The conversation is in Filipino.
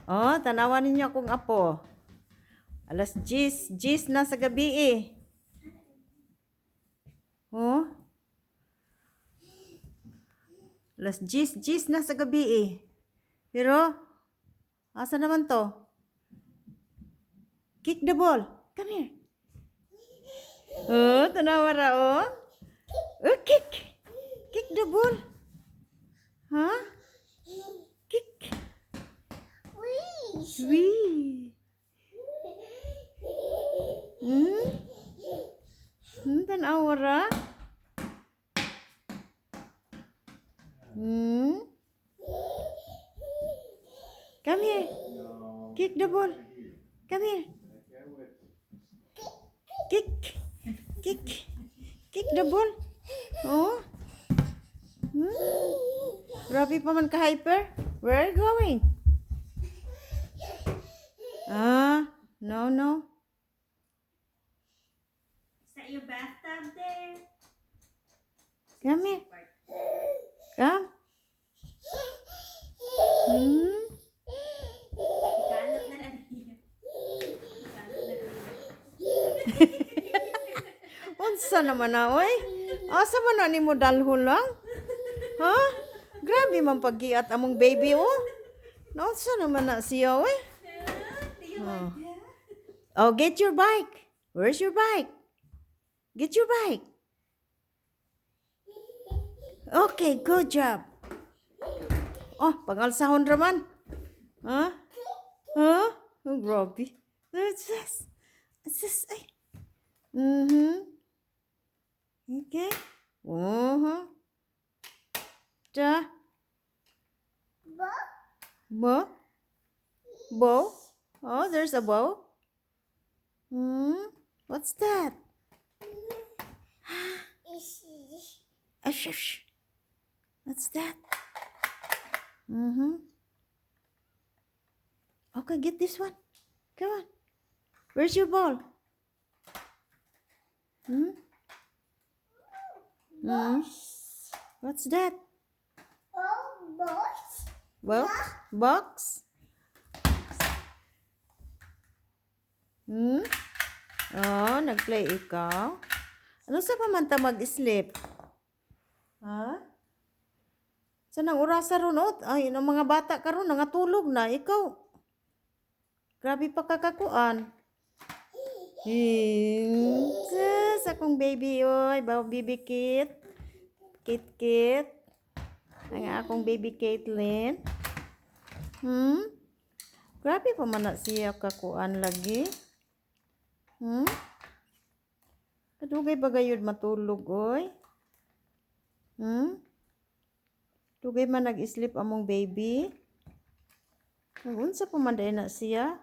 Oh, tanawan ninyo akong apo. Alas 10 na sa gabi eh. Oh. Alas 10 na sa gabi eh. Pero, asa naman to? Kick the ball. Come here. Oh, tanawa ra oh. Oh, kick. Kick the ball. Huh? Kick. Wee. Tanawa ra. Come here. Kick the ball. Come here. Kick. Kick. Kick the ball. Oh. Grabe pa man ka-hyper. Where are you going? No, no. Is that your bathtub there? Come here. Come. Kalat na lang niya. Unsa naman na, oy? Asa man na nimo dalhon lang? Ha? Grabe man paggiat among baby, oh. Unsa naman na siya, oy? Oh, get your bike. Where's your bike? Get your bike. Okay, good job. Oh, pangalsahon raman. Ha? Huh? Oh, grabe. What's this? What's this? Ay. Okay. Da. Bow? Bow? Oh, there's a bow. What's that? Shush. What's that? Okay, get this one. Come on. Where's your ball? What's that? Box? Box? Oh, nag-play ikaw. Ano sa pamanta mag-sleep? Ha? Saan ang orasa ron? Ay, ang mga bata karon nangatulog na. Ikaw. Grabe pa kakakuan. Sus, akong baby, oy. Baby Kit. Kit. Ang akong baby Caitlin. Grabe pa man na siya kakuan lagi. Kadugay ba gayud matulog, oy? Dugay man nag-sleep among baby. Unsa pa man na siya?